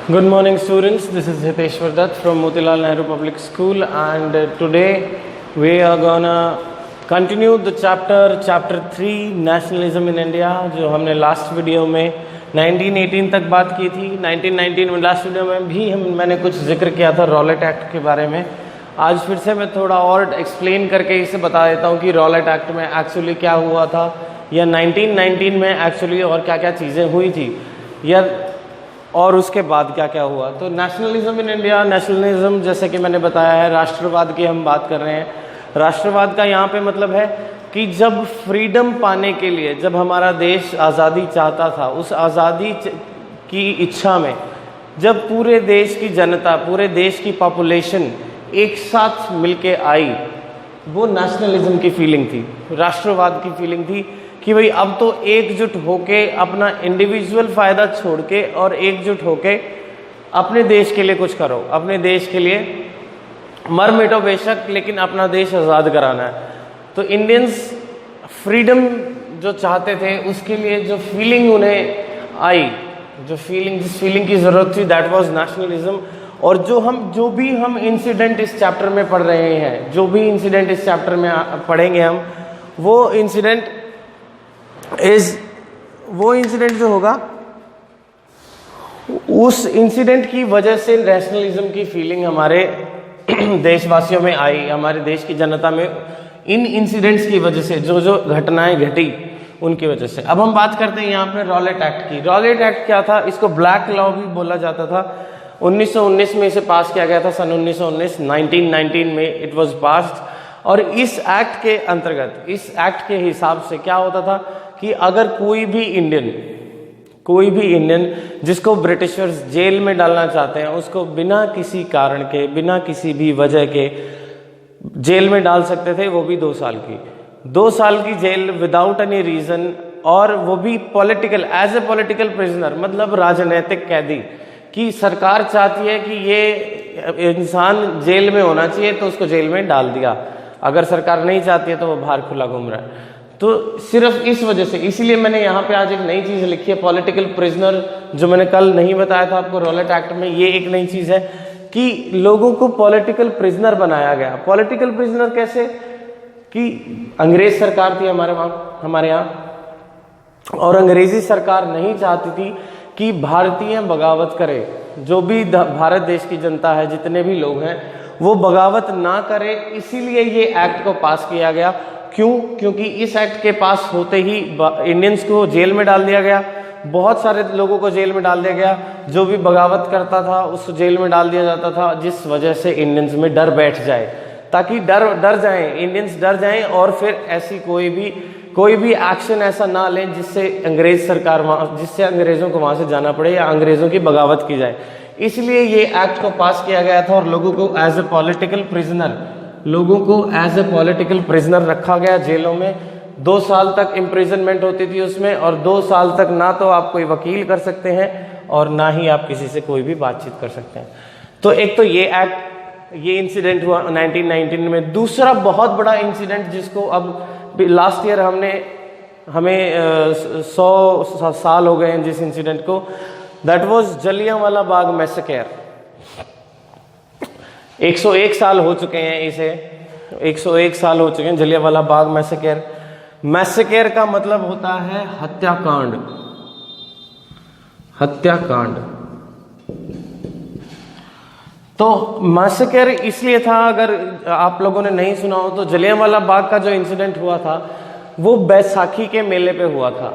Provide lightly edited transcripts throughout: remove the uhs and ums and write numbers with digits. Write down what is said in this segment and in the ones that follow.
Good morning, students. This is Hiteshwar Dutt from Motilal Nehru Public School, and today we are gonna continue the chapter 3 nationalism in India, जो हमने last video में 1918 तक बात की थी। 1919 में last video में भी मैंने कुछ जिक्र किया था रॉलेट एक्ट के बारे में। आज फिर से मैं थोड़ा और एक्सप्लेन करके इसे बता देता हूँ कि रॉलेट एक्ट में एक्चुअली क्या हुआ था, या 1919 में एक्चुअली और क्या क्या चीज़ें हुई थी, या और उसके बाद क्या क्या हुआ। तो नेशनलिज्म इन इंडिया, नेशनलिज्म जैसे कि मैंने बताया है, राष्ट्रवाद की हम बात कर रहे हैं। राष्ट्रवाद का यहाँ पे मतलब है कि जब फ्रीडम पाने के लिए, जब हमारा देश आज़ादी चाहता था, उस आज़ादी की इच्छा में जब पूरे देश की जनता, पूरे देश की पॉपुलेशन एक साथ मिलके आई, वो नेशनलिज्म की फीलिंग थी, राष्ट्रवाद की फीलिंग थी कि भाई अब तो एकजुट होके अपना इंडिविजुअल फ़ायदा छोड़ के और एकजुट होके अपने देश के लिए कुछ करो, अपने देश के लिए मर मिटो बेशक, लेकिन अपना देश आज़ाद कराना है। तो इंडियंस फ्रीडम जो चाहते थे, उसके लिए जो फीलिंग उन्हें आई, जिस फीलिंग की ज़रूरत थी, दैट वाज नेशनलिज्म। और जो भी हम इंसिडेंट इस चैप्टर में पढ़ रहे हैं, जो भी इंसिडेंट इस चैप्टर में पढ़ेंगे हम, वो इंसिडेंट जो होगा, उस इंसिडेंट की वजह से नेशनलिज्म की फीलिंग हमारे देशवासियों में आई, हमारे देश की जनता में, इन इंसिडेंट्स की वजह से, जो घटनाएं घटी उनकी वजह से। अब हम बात करते हैं यहाँ पे रॉलेट एक्ट की। रॉलेट एक्ट क्या था? इसको ब्लैक लॉ भी बोला जाता था। 1919 में इसे पास किया गया था, सन 1919, 1919 में इट वाज पास्ड। और इस एक्ट के अंतर्गत, इस एक्ट के हिसाब से क्या होता था कि अगर कोई भी इंडियन जिसको ब्रिटिशर्स जेल में डालना चाहते हैं, उसको बिना किसी कारण के, बिना किसी भी वजह के जेल में डाल सकते थे, वो भी 2 साल की जेल विदाउट एनी रीजन, और वो भी political, as a political prisoner, मतलब राजनीतिक कैदी। कि सरकार चाहती है कि ये इंसान जेल में होना चाहिए तो उसको जेल में डाल दिया, अगर सरकार नहीं चाहती है तो वो बाहर खुला घूम रहा है। तो सिर्फ इस वजह से, इसीलिए मैंने यहाँ पे आज एक नई चीज़ लिखी है, पॉलिटिकल प्रिजनर, जो मैंने कल नहीं बताया था आपको रॉलेट एक्ट में। ये एक नई चीज़ है कि लोगों को पॉलिटिकल प्रिजनर बनाया गया। पॉलिटिकल प्रिजनर कैसे? कि अंग्रेज सरकार थी हमारे यहाँ, और अंग्रेजी सरकार नहीं चाहती थी कि भारतीय बगावत करे। जो भी भारत देश की जनता है, जितने भी लोग हैं, वो बगावत ना करे, इसीलिए ये एक्ट को पास किया गया। क्यों? क्योंकि इस एक्ट के पास होते ही इंडियंस को जेल में डाल दिया गया, बहुत सारे लोगों को जेल में डाल दिया गया। जो भी बगावत करता था उसको जेल में डाल दिया जाता था, जिस वजह से इंडियंस में डर बैठ जाए, ताकि डर जाएं, इंडियंस डर जाएं, और फिर ऐसी कोई भी एक्शन ऐसा ना लें जिससे जिससे अंग्रेजों को वहाँ से जाना पड़े या अंग्रेजों की बगावत की जाए। इसलिए ये एक्ट को पास किया गया था, और लोगों को एज ए पॉलिटिकल प्रिजनर रखा गया जेलों में। 2 साल तक इम्प्रिजनमेंट होती थी उसमें, और 2 साल तक ना तो आप कोई वकील कर सकते हैं और ना ही आप किसी से कोई भी बातचीत कर सकते हैं। तो एक तो ये एक्ट, ये इंसिडेंट हुआ 1919 में। दूसरा बहुत बड़ा इंसिडेंट, जिसको अब लास्ट ईयर हमें 100 साल हो गए हैं जिस इंसिडेंट को, that was Jallianwala Bagh massacre. 101 साल हो चुके हैं इसे, 101 साल हो चुके हैं जलियांवाला बाग मैसेकर। मैसेकर का मतलब होता है हत्याकांड। तो मैसेकर इसलिए था, अगर आप लोगों ने नहीं सुना हो तो, जलियांवाला बाग का जो इंसिडेंट हुआ था वो बैसाखी के मेले पे हुआ था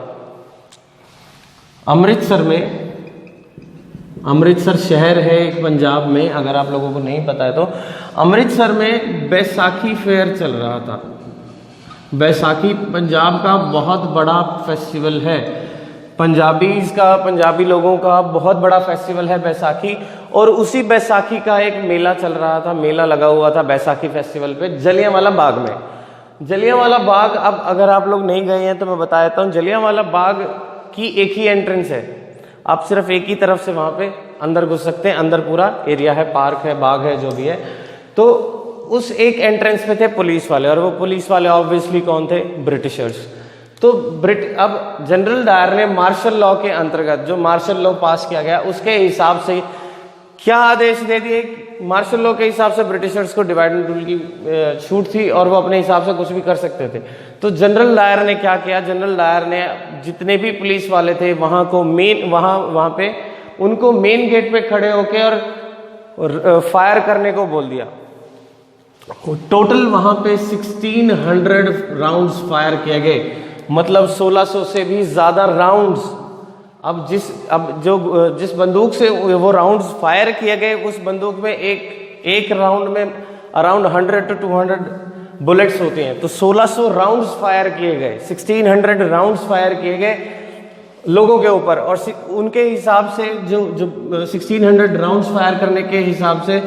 अमृतसर में। अमृतसर शहर है एक पंजाब में, अगर आप लोगों को नहीं पता है तो। अमृतसर में बैसाखी फेयर चल रहा था। बैसाखी पंजाब का बहुत बड़ा फेस्टिवल है, पंजाबी लोगों का बहुत बड़ा फेस्टिवल है बैसाखी। और उसी बैसाखी का एक मेला चल रहा था, मेला लगा हुआ था बैसाखी फेस्टिवल पे जलियांवाला बाग में। जलियांवाला बाग, अब अगर आप लोग नहीं गए हैं तो मैं बता देता हूँ, जलियांवाला बाग की एक ही एंट्रेंस है, आप सिर्फ एक ही तरफ से वहाँ पे अंदर घुस सकते हैं। अंदर पूरा एरिया है, पार्क है, बाग है, जो भी है। तो उस एक एंट्रेंस पे थे पुलिस वाले, और वो पुलिस वाले ऑब्वियसली कौन थे? ब्रिटिशर्स। तो अब जनरल डायर ने मार्शल लॉ के अंतर्गत, जो मार्शल लॉ पास किया गया, उसके हिसाब से क्या आदेश दे दिए? मार्शल लॉ के हिसाब से ब्रिटिशर्स को डिवाइड एंड रूल की छूट थी और वो अपने हिसाब से कुछ भी कर सकते थे। तो जनरल डायर ने क्या किया? जनरल डायर ने जितने भी पुलिस वाले थे वहां को वहां पे उनको मेन गेट पे खड़े होके और फायर करने को बोल दिया। टोटल वहां पे 1600 राउंड्स फायर किए गए, मतलब 1600 से भी ज्यादा राउंड्स। अब जिस बंदूक से वो राउंड्स फायर किए गए, उस बंदूक में एक राउंड में अराउंड 100 to 200 बुलेट्स होते हैं। तो 1600 राउंड्स फायर किए गए, 1600 राउंड्स फायर किए गए लोगों के ऊपर। और उनके हिसाब से जो 1600 राउंड्स फायर करने के हिसाब से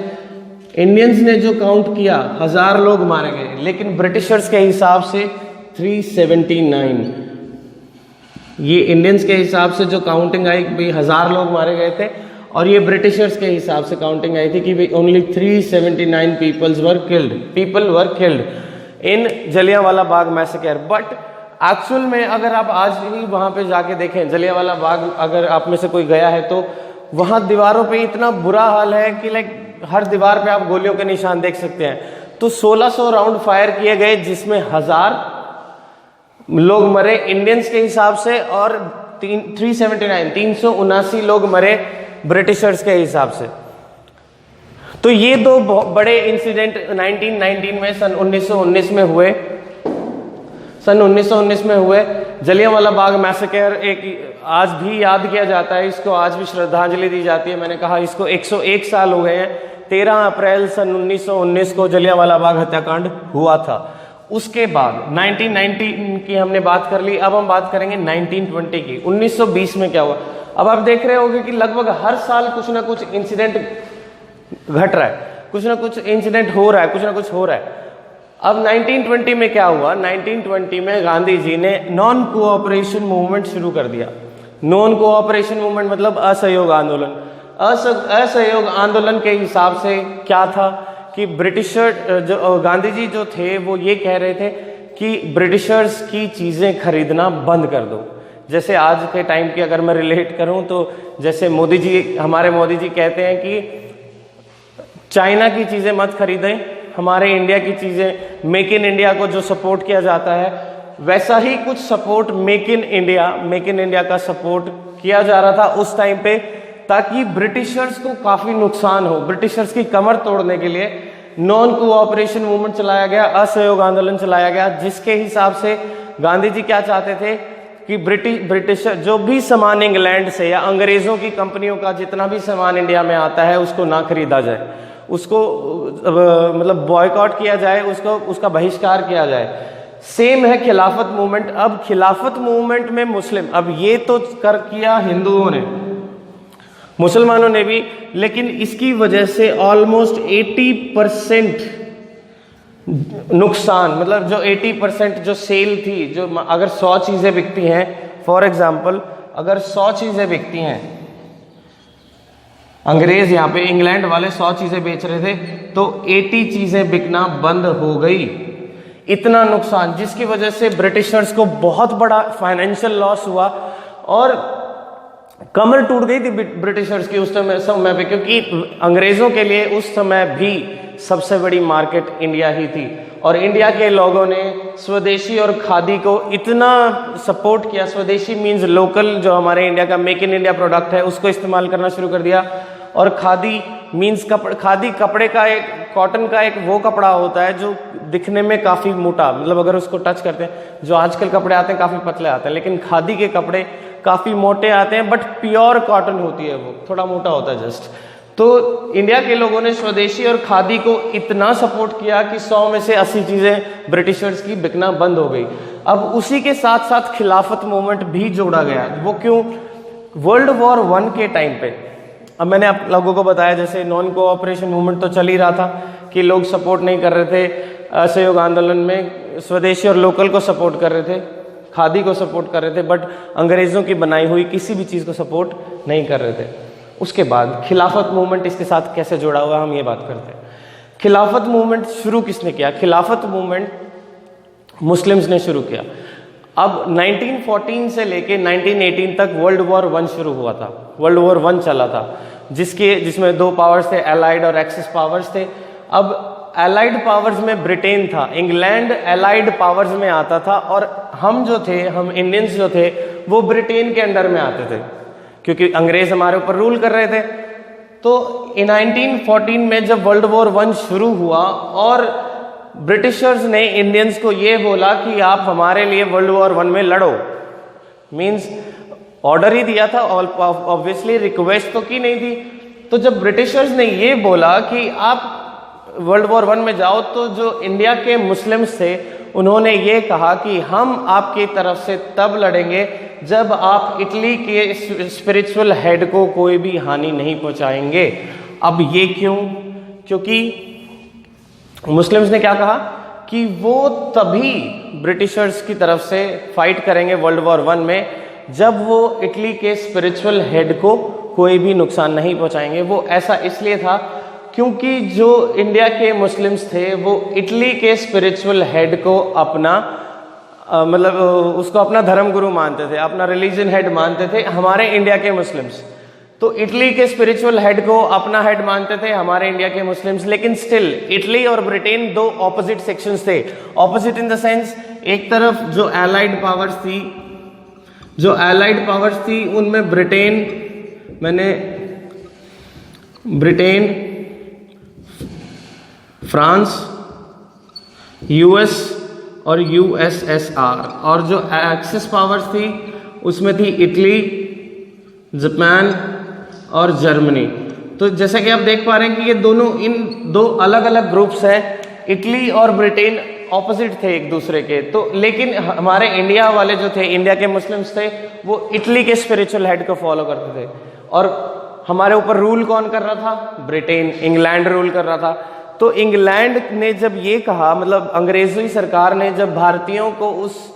इंडियंस ने जो काउंट किया 1000 लोग मारे गए, लेकिन ब्रिटिशर्स के हिसाब से 379। ये इंडियंस के हिसाब से जो काउंटिंग आई भाई 1000 लोग मारे गए थे, और ये ब्रिटिशर्स के हिसाब से काउंटिंग आई थी कि भाई only 379 people were killed in Jallianwala Bagh massacre. But actual में अगर आप आज भी वहां पे जाके देखें जलियांवाला बाग, अगर आप में से कोई गया है तो वहां दीवारों पे इतना बुरा हाल है कि हर दीवार पे आप गोलियों के निशान देख सकते हैं। तो 1600 राउंड फायर किए गए जिसमें 1000 लोग मरे इंडियंस के हिसाब से, और 379 लोग मरे ब्रिटिशर्स के हिसाब से। तो ये दो बड़े इंसिडेंट 1919 में सन 1919 में हुए। जलियांवाला बाग मैसेकर एक आज भी याद किया जाता है, इसको आज भी श्रद्धांजलि दी जाती है। मैंने कहा इसको 101 साल हो गए हैं। 13 अप्रैल सन 1919 को जलियांवाला बाग हत्याकांड हुआ था। उसके बाद 1919 की हमने बात कर ली, अब हम बात करेंगे 1920 की। 1920 में क्या हुआ? अब आप देख रहे होंगे कि लगभग हर साल कुछ ना कुछ इंसिडेंट घट रहा है, कुछ ना कुछ इंसिडेंट हो रहा है, कुछ ना कुछ हो रहा है। अब 1920 में क्या हुआ? 1920 में गांधी जी ने नॉन कोऑपरेशन मूवमेंट शुरू कर दिया। नॉन कोऑपरेशन मूवमेंट मतलब असहयोग आंदोलन। असहयोग आंदोलन के हिसाब से क्या था कि गांधी जी जो थे वो ये कह रहे थे कि ब्रिटिशर्स की चीजें खरीदना बंद कर दो। जैसे आज के टाइम की अगर मैं रिलेट करूं तो जैसे हमारे मोदी जी कहते हैं कि चाइना की चीजें मत खरीदें, हमारे इंडिया की चीजें, मेक इन इंडिया को जो सपोर्ट किया जाता है, वैसा ही कुछ सपोर्ट मेक इन इंडिया का सपोर्ट किया जा रहा था उस टाइम पे, ताकि ब्रिटिशर्स को काफी नुकसान हो। ब्रिटिशर्स की कमर तोड़ने के लिए नॉन कोऑपरेशन मूवमेंट चलाया गया, असहयोग आंदोलन चलाया गया, जिसके हिसाब से गांधी जी क्या चाहते थे कि ब्रिटिशर जो भी सामान इंग्लैंड से या अंग्रेजों की कंपनियों का जितना भी सामान इंडिया में आता है उसको ना खरीदा जाए, उसको मतलब बॉयकॉट किया जाए, उसका बहिष्कार किया जाए। सेम है खिलाफत मूवमेंट। अब खिलाफत मूवमेंट में मुस्लिम, अब ये तो कर किया हिंदुओं ने, मुसलमानों ने भी, लेकिन इसकी वजह से ऑलमोस्ट 80% नुकसान, मतलब जो 80% जो सेल थी, जो अगर 100 चीजें बिकती हैं, फॉर एग्जांपल अगर 100 चीजें बिकती हैं, अंग्रेज यहाँ पे इंग्लैंड वाले 100 चीजें बेच रहे थे तो 80 चीजें बिकना बंद हो गई। इतना नुकसान, जिसकी वजह से ब्रिटिशर्स को बहुत बड़ा फाइनेंशियल लॉस हुआ और कमर टूट गई थी ब्रिटिशर्स की उस समय पे, क्योंकि अंग्रेजों के लिए उस समय भी सबसे बड़ी मार्केट इंडिया ही थी। और इंडिया के लोगों ने स्वदेशी और खादी को इतना सपोर्ट किया, स्वदेशी मींस लोकल, जो हमारे इंडिया का मेक इन इंडिया प्रोडक्ट है उसको इस्तेमाल करना शुरू कर दिया। और खादी मींस खादी कपड़े का एक, कॉटन का एक वो कपड़ा होता है जो दिखने में काफी मोटा, मतलब अगर उसको टच करते हैं, जो आजकल कपड़े आते हैं काफी पतले आते हैं, लेकिन खादी के कपड़े काफी मोटे आते हैं, बट प्योर कॉटन होती है, वो थोड़ा मोटा होता है जस्ट। तो इंडिया के लोगों ने स्वदेशी और खादी को इतना सपोर्ट किया कि 100 में से 80 चीजें ब्रिटिशर्स की बिकना बंद हो गई। अब उसी के साथ साथ खिलाफत मूवमेंट भी जोड़ा गया। वो क्यों? वर्ल्ड वॉर 1 के टाइम पे, अब मैंने आप लोगों को बताया जैसे नॉन कोऑपरेशन मूवमेंट तो चल ही रहा था कि लोग सपोर्ट नहीं कर रहे थे, असहयोग आंदोलन में स्वदेशी और लोकल को सपोर्ट कर रहे थे, खादी को सपोर्ट कर रहे थे, बट अंग्रेजों की बनाई हुई किसी भी चीज को सपोर्ट नहीं कर रहे थे। उसके बाद खिलाफत मूवमेंट इसके साथ कैसे जुड़ा हुआ, हम ये बात करते हैं। खिलाफत मूवमेंट शुरू किसने किया? खिलाफत मूवमेंट मुस्लिम्स ने शुरू किया। अब 1914 से लेके 1918 तक वर्ल्ड वॉर 1 शुरू हुआ था, वर्ल्ड वॉर 1 चला था। जिसमें दो पावर्स थे, एलाइड और एक्सिस पावर्स थे। अब एलाइड पावर्स में ब्रिटेन था, इंग्लैंड एलाइड पावर्स में आता था, और हम जो थे, हम इंडियंस जो थे, वो ब्रिटेन के अंडर में आते थे क्योंकि अंग्रेज हमारे ऊपर रूल कर रहे थे। तो 1914 में जब वर्ल्ड वॉर 1 शुरू हुआ और ब्रिटिशर्स ने इंडियंस को ये बोला कि आप हमारे लिए वर्ल्ड वॉर 1 में लड़ो, मींस ऑर्डर ही दिया था, ऑब्वियसली रिक्वेस्ट तो की नहीं थी। तो जब ब्रिटिशर्स ने ये बोला कि आप वर्ल्ड वॉर 1 में जाओ, तो जो इंडिया के मुस्लिम्स थे उन्होंने ये कहा कि हम आपकी तरफ से तब लड़ेंगे जब आप इटली के स्पिरिचुअल हेड को कोई भी हानि नहीं पहुंचाएंगे। अब ये क्यों? क्योंकि मुस्लिम्स ने क्या कहा कि वो तभी ब्रिटिशर्स की तरफ से फाइट करेंगे वर्ल्ड वॉर 1 में जब वो इटली के स्पिरिचुअल हेड को कोई भी नुकसान नहीं पहुंचाएंगे। वो ऐसा इसलिए था क्योंकि जो इंडिया के मुस्लिम्स थे वो इटली के स्पिरिचुअल हेड को अपना उसको अपना धर्म गुरु मानते थे, अपना रिलीजन हेड मानते थे, हमारे इंडिया के मुस्लिम्स। तो इटली के स्पिरिचुअल हेड को अपना हेड मानते थे हमारे इंडिया के मुस्लिम्स, लेकिन स्टिल इटली और ब्रिटेन दो ऑपोजिट सेक्शंस थे। ऑपोजिट इन द सेंस, एक तरफ जो एलाइड पावर्स थी उनमें ब्रिटेन, फ्रांस, यूएस और यूएसएसआर, और जो एक्सिस पावर्स थी उसमें थी इटली, जापान और जर्मनी। तो जैसा कि आप देख पा रहे हैं कि ये दोनों, इन दो अलग अलग ग्रुप्स हैं। इटली और ब्रिटेन ऑपोजिट थे एक दूसरे के, तो लेकिन हमारे इंडिया वाले जो थे, इंडिया के मुस्लिम्स थे, वो इटली के स्पिरिचुअल हेड को फॉलो करते थे। और हमारे ऊपर रूल कौन कर रहा था? ब्रिटेन, इंग्लैंड रूल कर रहा था। तो इंग्लैंड ने जब ये कहा, मतलब अंग्रेजी सरकार ने जब भारतीयों को उस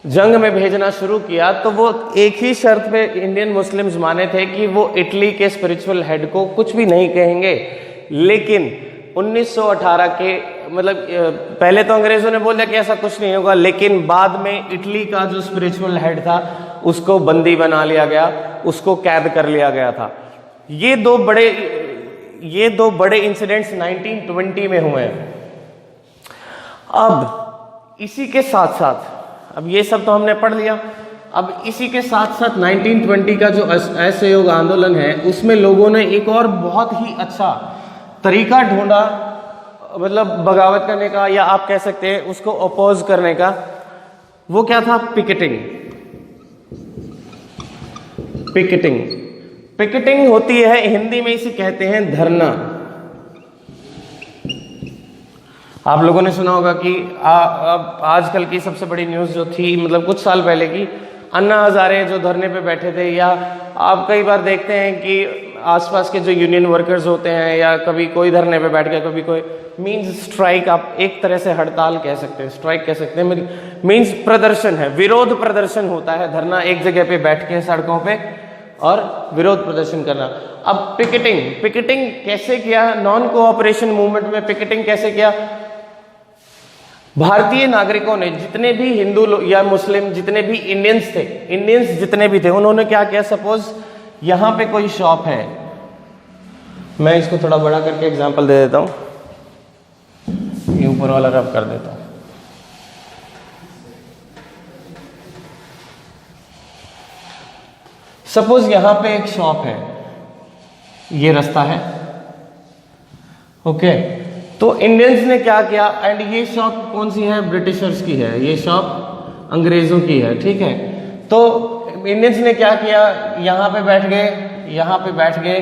जंग में भेजना शुरू किया, तो वो एक ही शर्त पे इंडियन मुस्लिम्स माने थे कि वो इटली के स्पिरिचुअल हेड को कुछ भी नहीं कहेंगे। लेकिन 1918 के पहले तो अंग्रेजों ने बोला कि ऐसा कुछ नहीं होगा, लेकिन बाद में इटली का जो स्पिरिचुअल हेड था उसको बंदी बना लिया गया, उसको कैद कर लिया गया था। ये दो बड़े इंसिडेंट्स 1920 में हुए हैं। अब इसी के साथ साथ, अब ये सब तो हमने पढ़ लिया, अब इसी के साथ साथ 1920 का जो असहयोग आंदोलन है उसमें लोगों ने एक और बहुत ही अच्छा तरीका ढूंढा, बगावत करने का, या आप कह सकते हैं उसको अपोज करने का। वो क्या था? पिकेटिंग होती है, हिंदी में इसे कहते हैं धरना। आप लोगों ने सुना होगा कि आजकल की सबसे बड़ी न्यूज़ जो थी, कुछ साल पहले की, अन्ना हजारे जो धरने पे बैठे थे, या आप कई बार देखते हैं कि आसपास के जो यूनियन वर्कर्स होते हैं, या कभी कोई धरने पे बैठ गया, कभी कोई, मींस स्ट्राइक, आप एक तरह से हड़ताल कह सकते हैं, स्ट्राइक कह सकते हैं, मींस प्रदर्शन है, विरोध प्रदर्शन होता है, धरना, एक जगह पे बैठ के सड़कों पे और विरोध प्रदर्शन करना। अब पिकेटिंग कैसे किया? नॉन कोऑपरेशन मूवमेंट में पिकेटिंग कैसे किया? भारतीय नागरिकों ने, जितने भी हिंदू या मुस्लिम, जितने भी इंडियंस जितने भी थे, उन्होंने क्या किया? सपोज यहां पे कोई शॉप है, मैं इसको थोड़ा बड़ा करके एग्जांपल दे देता हूं, ये ऊपर वाला रब कर देता हूं। सपोज यहां पे एक शॉप है, ये रास्ता है, ओके। तो इंडियंस ने क्या किया, एंड ये शॉप कौन सी है? ब्रिटिशर्स की है, ये शॉप अंग्रेजों की है, ठीक है। तो इंडियंस ने क्या किया? यहाँ पे बैठ गए,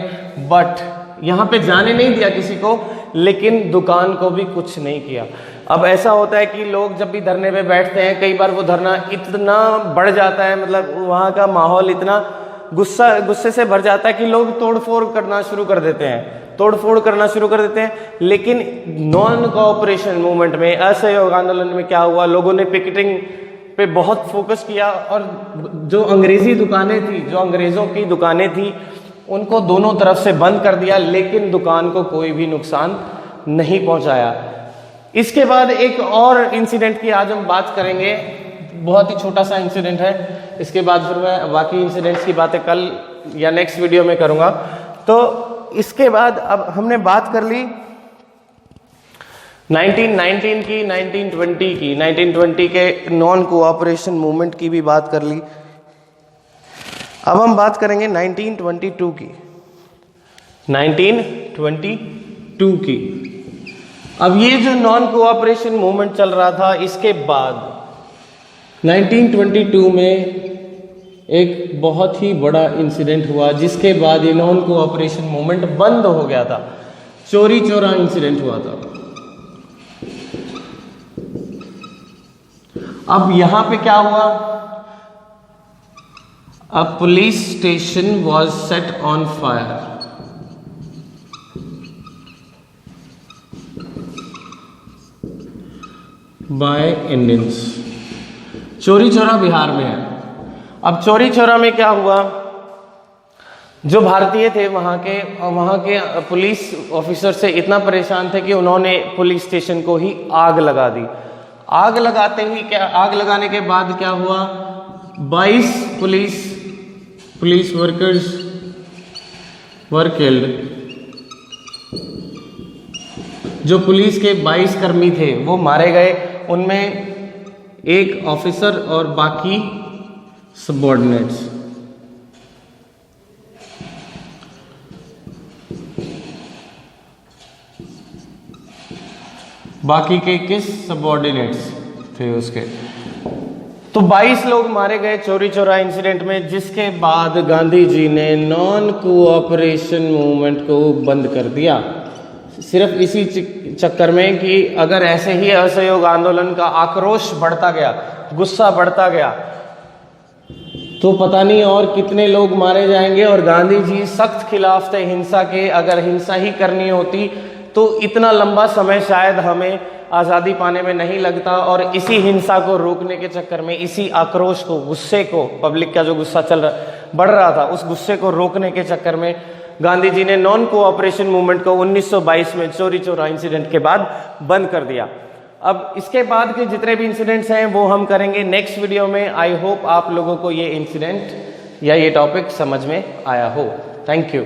बट यहाँ पे जाने नहीं दिया किसी को, लेकिन दुकान को भी कुछ नहीं किया। अब ऐसा होता है कि लोग जब भी धरने पे बैठते हैं, कई बार वो धरना इतना बढ़ जाता है, वहाँ का माहौल इतना गुस्से से भर जाता है कि लोग तोड़फोड़ करना शुरू कर देते हैं। लेकिन नॉन कोऑपरेशन मूवमेंट में, असहयोग आंदोलन में क्या हुआ? लोगों ने पिकेटिंग पे बहुत फोकस किया, और जो अंग्रेजों की दुकानें थी उनको दोनों तरफ से बंद कर दिया, लेकिन दुकान को कोई भी नुकसान नहीं पहुंचाया। इसके बाद एक और इंसिडेंट की आज हम बात करेंगे, बहुत ही छोटा सा इंसिडेंट है, इसके बाद फिर मैं बाकी इंसिडेंट्स की बातें कल या नेक्स्ट वीडियो में करूंगा। तो इसके बाद अब हमने बात कर ली 1919 की, 1920 की, 1920 के नॉन कोऑपरेशन मूवमेंट की भी बात कर ली। अब हम बात करेंगे 1922 की, 1922 की। अब ये जो नॉन कोऑपरेशन मूवमेंट चल रहा था, इसके बाद 1922 में एक बहुत ही बड़ा इंसिडेंट हुआ, जिसके बाद ये नॉन कोऑपरेशन मूवमेंट बंद हो गया था। चौरी चौरा इंसिडेंट हुआ था। अब यहां पे क्या हुआ? अ police station was set on fire. By Indians. Chauri Chaura Bihar में है। अब चौरी चौरा में क्या हुआ? जो भारतीय थे वहाँ के पुलिस ऑफिसर से इतना परेशान थे कि उन्होंने पुलिस स्टेशन को ही आग लगा दी। आग लगाने के बाद क्या हुआ? 22 पुलिस वर्कर्स वर किल्ड। जो पुलिस के 22 कर्मी थे वो मारे गए, उनमें एक ऑफिसर और बाकी सबऑर्डिनेट्स। बाकी के किस सबऑर्डिनेट्स थे उसके। तो 22 लोग मारे गए चौरी चौरा इंसिडेंट में, जिसके बाद गांधी जी ने नॉन कोऑपरेशन मूवमेंट को बंद कर दिया। सिर्फ इसी चक्कर में कि अगर ऐसे ही असहयोग आंदोलन का आक्रोश बढ़ता गया, गुस्सा बढ़ता गया, तो पता नहीं और कितने लोग मारे जाएंगे। और गांधी जी सख्त खिलाफ थे हिंसा के। अगर हिंसा ही करनी होती तो इतना लंबा समय शायद हमें आज़ादी पाने में नहीं लगता। और इसी हिंसा को रोकने के चक्कर में, इसी आक्रोश को, गुस्से को, पब्लिक का जो गुस्सा बढ़ रहा था, उस गुस्से को रोकने के चक्कर में गांधी जी ने नॉन कोऑपरेशन मूवमेंट को 1922 में चौरी चौरा इंसिडेंट के बाद बंद कर दिया। अब इसके बाद के जितने भी इंसिडेंट्स हैं वो हम करेंगे नेक्स्ट वीडियो में। आई होप आप लोगों को ये इंसिडेंट या ये टॉपिक समझ में आया हो। Thank you.